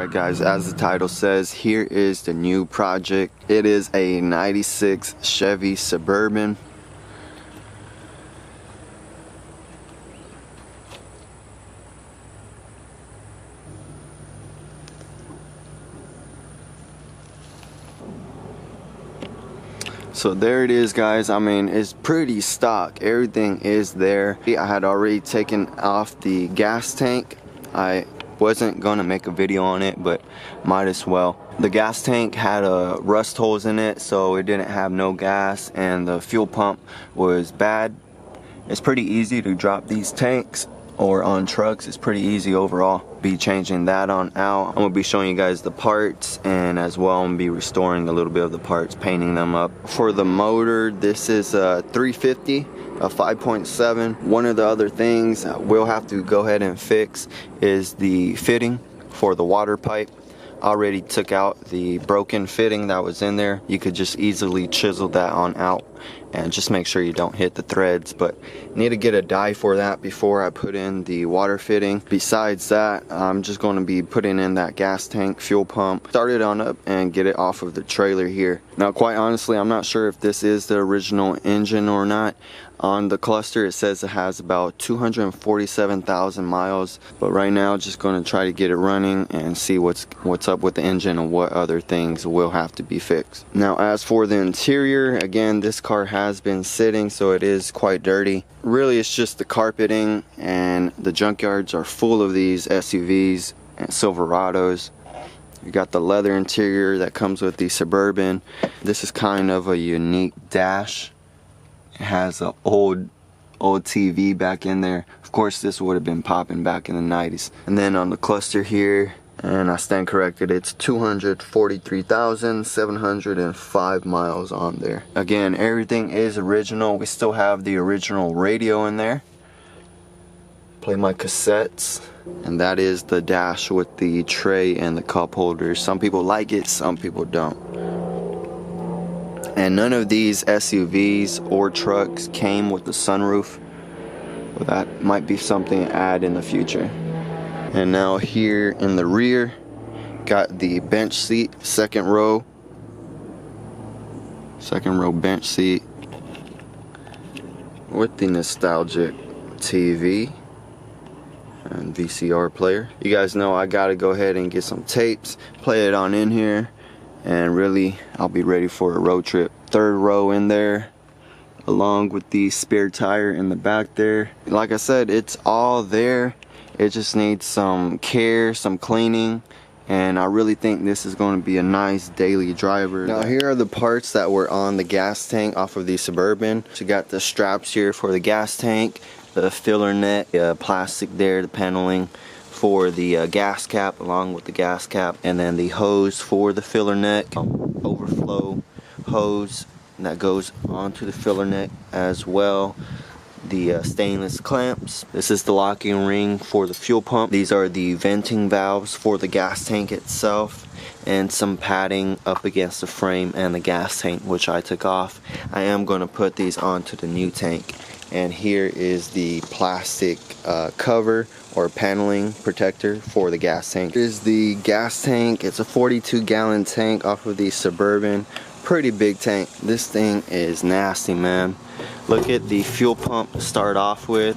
Alright guys, as the title says, here is the new project. It is a 96 Chevy Suburban. So there it is guys. I mean, it's pretty stock. Everything is there. I had already taken off the gas tank. I wasn't gonna make a video on it, but might as well. The gas tank had rust holes in it, so it didn't have no gas, and the fuel pump was bad. It's pretty easy to drop these tanks, or on trucks. It's pretty easy overall. Be changing that on out. I'm gonna be showing you guys the parts, and as well I'm gonna be restoring a little bit of the parts, painting them up. For the motor, this is a 350, a 5.7. One of the other things we'll have to go ahead and fix is the fitting for the water pipe. I already took out the broken fitting that was in there. You could just easily chisel that on out and just make sure you don't hit the threads, but need to get a die for that before I put in the water fitting. Besides that, I'm just going to be putting in that gas tank, fuel pump, start it on up and get it off of the trailer here. Now quite honestly, I'm not sure if this is the original engine or not. On the cluster it says it has about 247,000 miles, but right now just going to try to get it running and see what's up with the engine and what other things will have to be fixed. Now as for the interior, again, this car has been sitting, so it is quite dirty. Really it's just the carpeting, and the junkyards are full of these SUVs and Silverados. You got the leather interior that comes with the Suburban. This is kind of a unique dash. It has an old TV back in there. Of course this would have been popping back in the 90s. And then on the cluster here, and I stand corrected, it's 243,705 miles on there. Again, everything is original. We still have the original radio in there. Play my cassettes. And that is the dash with the tray and the cup holders. Some people like it, some people don't. And none of these SUVs or trucks came with the sunroof. Well, that might be something to add in the future. And now here in the rear, got the bench seat, second row bench seat with the nostalgic TV and VCR player. You guys know I gotta go ahead and get some tapes, play it on in here, and really I'll be ready for a road trip. Third row in there, along with the spare tire in the back there. Like I said, it's all there. It just needs some care, some cleaning, and I really think this is going to be a nice daily driver. Now here are the parts that were on the gas tank off of the Suburban. So you got the straps here for the gas tank, the filler net, plastic there, the paneling for the gas cap along with the gas cap, and then the hose for the filler neck, overflow hose that goes onto the filler neck as well. The stainless clamps. This is the locking ring for the fuel pump. These are the venting valves for the gas tank itself, and some padding up against the frame and the gas tank, which I took off. I am going to put these onto the new tank. And here is the plastic cover or paneling protector for the gas tank. Here's the gas tank. It's a 42-gallon tank off of the Suburban. Pretty big tank. This thing is nasty, man. Look at the fuel pump to start off with.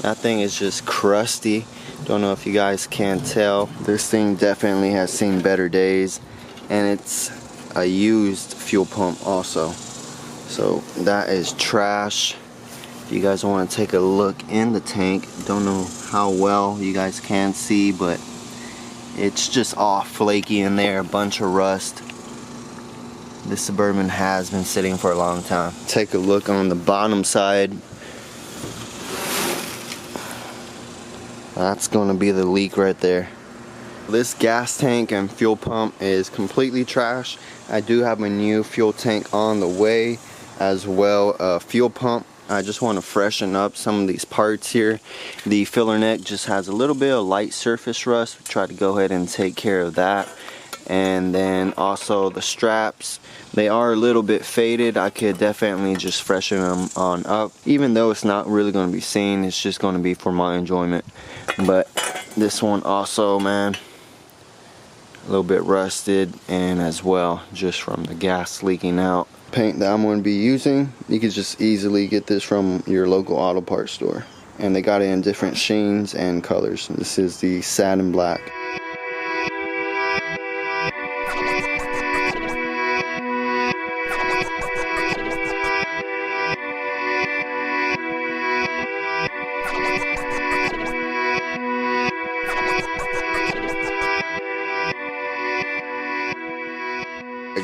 That thing is just crusty. Don't know if you guys can tell. This thing definitely has seen better days, and it's a used fuel pump also. So that is trash. If you guys want to take a look in the tank, don't know how well you guys can see, but it's just all flaky in there, a bunch of rust. This Suburban has been sitting for a long time. Take a look on the bottom side. That's going to be the leak right there. This gas tank and fuel pump is completely trash. I do have a new fuel tank on the way, as well fuel pump. I just want to freshen up some of these parts here. The filler neck just has a little bit of light surface rust. Try to go ahead and take care of that. And then also the straps, they are a little bit faded. I could definitely just freshen them on up, even though it's not really going to be seen. It's just going to be for my enjoyment. But this one also, man, a little bit rusted, and as well just from the gas leaking out. Paint that I'm going to be using, you can just easily get this from your local auto parts store, and they got it in different sheens and colors. This is the satin black.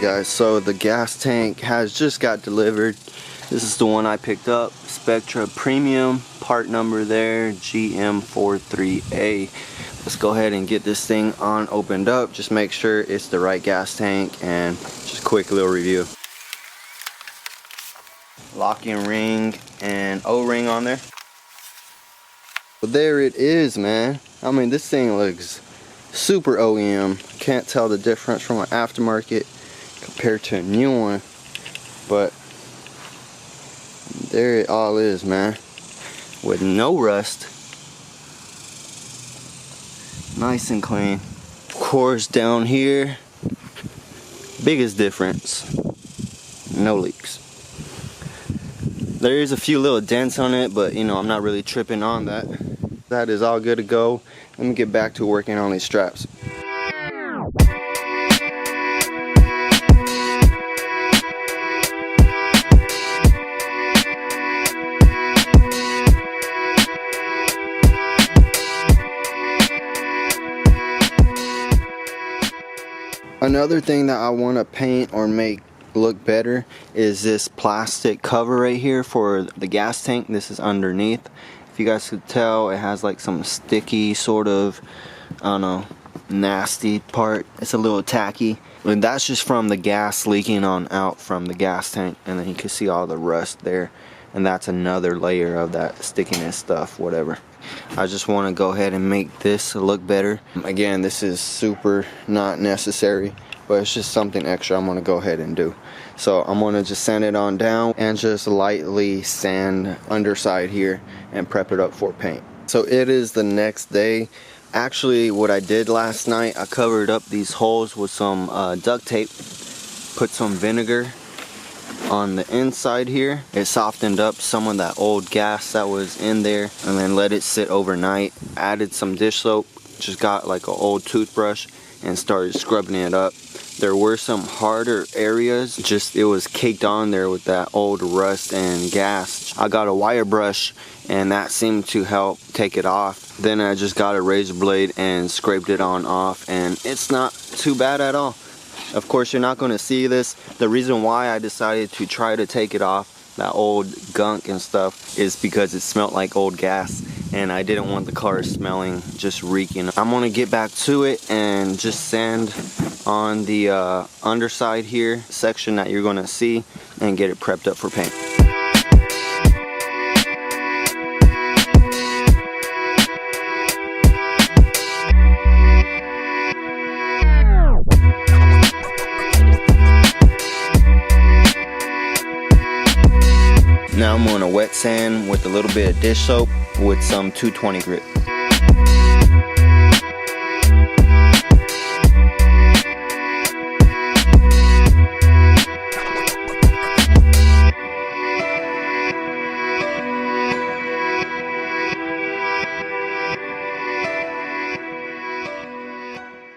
Guys, so the gas tank has just got delivered. This is the one I picked up, Spectra Premium, part number there, GM43A. Let's go ahead and get this thing opened up, just make sure it's the right gas tank, and just quick little review. Locking ring and O-ring on there. Well, there it is, man. I mean, this thing looks super OEM. Can't tell the difference from an aftermarket compared to a new one, but there it all is, man, with no rust, nice and clean. Of course, down here, biggest difference, no leaks. There is a few little dents on it, but you know, I'm not really tripping on that. That is all good to go. Let me get back to working on these straps. Another thing that I want to paint or make look better is this plastic cover right here for the gas tank. This is underneath. If you guys could tell, it has like some sticky sort of, I don't know, nasty part. It's a little tacky. And that's just from the gas leaking on out from the gas tank, and then you can see all the rust there, and that's another layer of that stickiness stuff, whatever. I just want to go ahead and make this look better. Again, this is super not necessary, but it's just something extra I'm going to go ahead and do. So I'm going to just sand it on down and just lightly sand underside here and prep it up for paint. So it is the next day. Actually, what I did last night, I covered up these holes with some duct tape, put some vinegar on the inside here. It softened up some of that old gas that was in there, and then let it sit overnight. Added some dish soap, just got like an old toothbrush and started scrubbing it up. There were some harder areas, just it was caked on there with that old rust and gas. I got a wire brush and that seemed to help take it off. Then I just got a razor blade and scraped it on off, and it's not too bad at all. Of course, you're not going to see this. The reason why I decided to try to take it off, that old gunk and stuff, is because it smelled like old gas, and I didn't want the car smelling, just reeking. I'm going to get back to it and just sand on the underside here, section that you're going to see, and get it prepped up for paint. Now I'm going to wet sand with a little bit of dish soap with some 220 grit.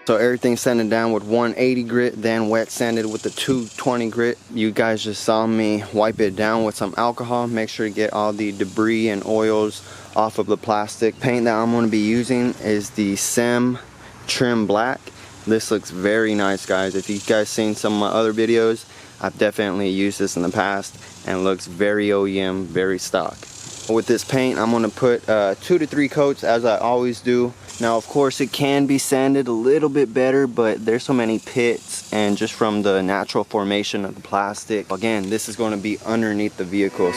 So everything's sanded down with 180 grit, then wet sanded with the 220 grit. You guys just saw me wipe it down with some alcohol. Make sure to get all the debris and oils off of the plastic. Paint that I'm going to be using is the Sem Trim Black. This looks very nice, guys. If you guys seen some of my other videos, I've definitely used this in the past, and it looks very OEM, very stock. With this paint, I'm going to put 2 to 3 coats, as I always do. Now, of course, it can be sanded a little bit better, but there's so many pits, and just from the natural formation of the plastic. Again, this is going to be underneath the vehicles.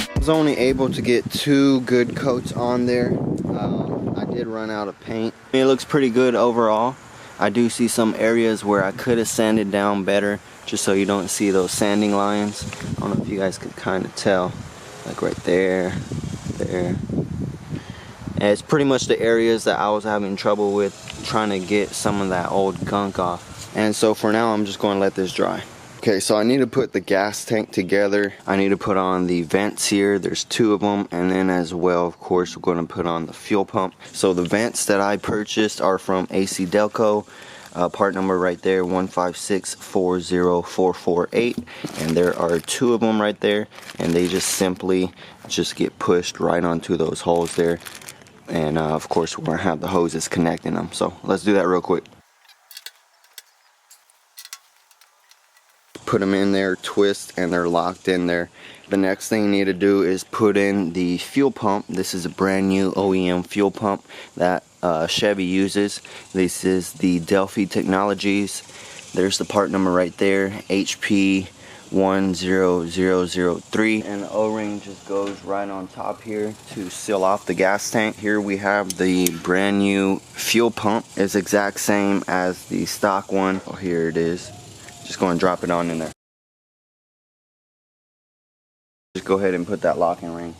I was only able to get 2 good coats on there. I did run out of paint. It looks pretty good overall. I do see some areas where I could have sanded down better, just so you don't see those sanding lines. I don't know if you guys could kind of tell, like right there, there. And it's pretty much the areas that I was having trouble with trying to get some of that old gunk off. And so for now, I'm just going to let this dry. Okay, so I need to put the gas tank together. I need to put on the vents here. There's 2 of them. And then as well, of course, we're going to put on the fuel pump. So the vents that I purchased are from AC Delco. Part number right there, 156-40448. And there are 2 of them right there. And they just simply just get pushed right onto those holes there. And of course, we're going to have the hoses connecting them. So let's do that real quick. Put them in there, twist, and they're locked in there. The next thing you need to do is put in the fuel pump. This is a brand new OEM fuel pump that Chevy uses. This is the Delphi Technologies. There's the part number right there, HP 10003, and the O-ring just goes right on top here to seal off the gas tank. Here we have the brand new fuel pump. It's exact same as the stock one. Oh, here it is. Just going to drop it on in there. Just go ahead and put that locking ring.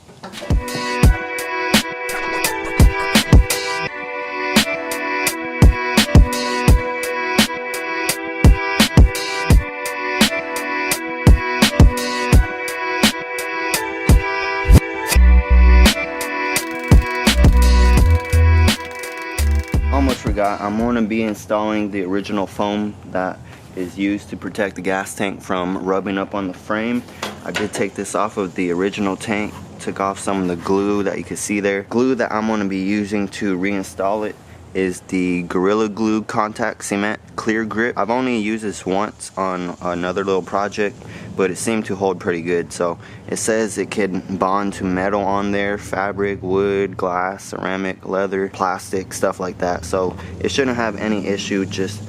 Almost forgot, I'm going to be installing the original foam that is used to protect the gas tank from rubbing up on the frame. I did take this off of the original tank, took off some of the glue that you can see there. Glue that I'm going to be using to reinstall it is the Gorilla Glue Contact Cement Clear Grip. I've only used this once on another little project, but it seemed to hold pretty good. So it says it can bond to metal on there, fabric, wood, glass, ceramic, leather, plastic, stuff like that. So it shouldn't have any issue just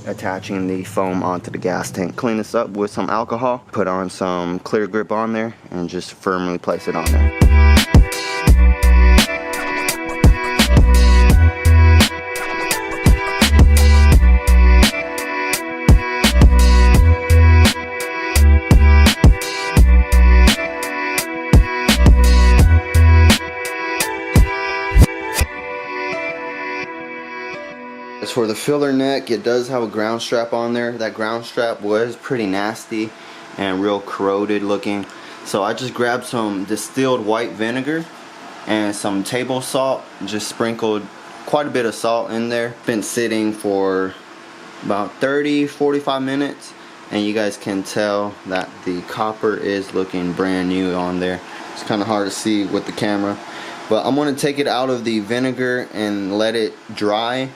attaching the foam onto the gas tank. Clean this up with some alcohol, put on some clear grip on there, and just firmly place it on there. As for the filler neck, it does have a ground strap on there. That ground strap was pretty nasty and real corroded looking. So I just grabbed some distilled white vinegar and some table salt, just sprinkled quite a bit of salt in there. Been sitting for about 30-45 minutes, and you guys can tell that the copper is looking brand new on there. It's kind of hard to see with the camera, but I'm going to take it out of the vinegar and let it dry.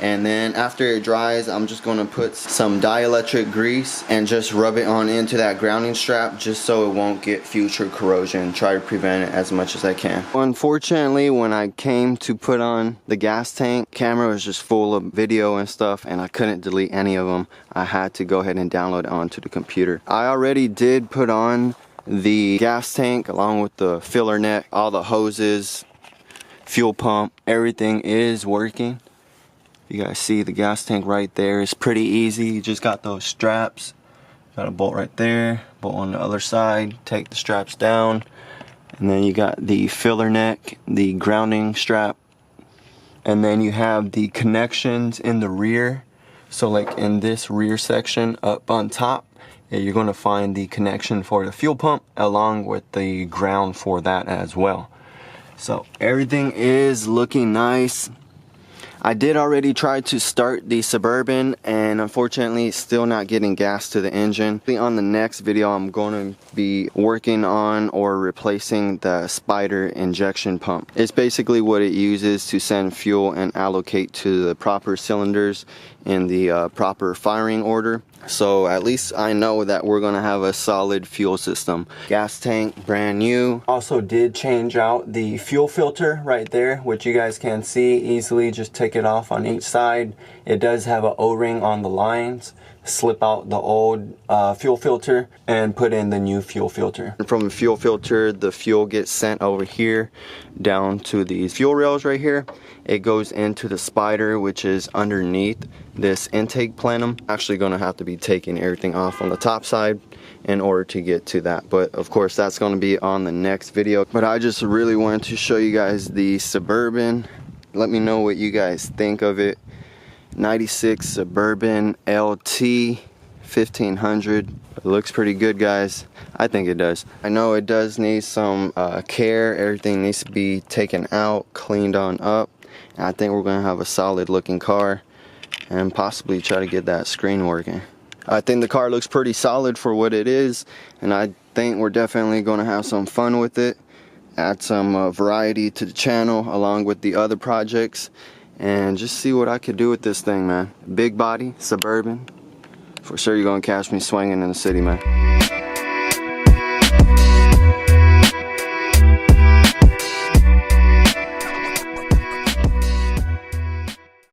And then after it dries, I'm just going to put some dielectric grease and just rub it on into that grounding strap, just so it won't get future corrosion. Try to prevent it as much as I can. Unfortunately, when I came to put on the gas tank, camera was just full of video and stuff, and I couldn't delete any of them. I had to go ahead and download it onto the computer. I already did put on the gas tank along with the filler neck, all the hoses, fuel pump, everything is working. You guys see the gas tank right there. It's pretty easy. You just got those straps. Got a bolt right there, bolt on the other side. Take the straps down, and then you got the filler neck, the grounding strap, and then you have the connections in the rear. So like in this rear section up on top, you're going to find the connection for the fuel pump along with the ground for that as well. So everything is looking nice. I did already try to start the Suburban, and unfortunately it's still not getting gas to the engine. On the next video, I'm going to be working on or replacing the Spider injection pump. It's basically what it uses to send fuel and allocate to the proper cylinders in the proper firing order. So at least I know that we're gonna have a solid fuel system. Gas tank, brand new. Also did change out the fuel filter right there, which you guys can see easily. Just take it off on each side. It does have an O-ring on the lines, slip out the old fuel filter and put in the new fuel filter. And from the fuel filter, the fuel gets sent over here down to these fuel rails right here. It goes into the spider, which is underneath this intake plenum. Actually going to have to be taking everything off on the top side in order to get to that, but of course that's going to be on the next video. But I just really wanted to show you guys the Suburban. Let me know what you guys think of it. 96 Suburban LT 1500. It looks pretty good, guys. I think it does. I know it does need some care. Everything needs to be taken out, cleaned on up, and I think we're gonna have a solid looking car and possibly try to get that screen working. I think the car looks pretty solid for what it is, and I think we're definitely going to have some fun with it, add some variety to the channel along with the other projects, and just see what I could do with this thing, man. Big body, Suburban. For sure you're going to catch me swinging in the city, man.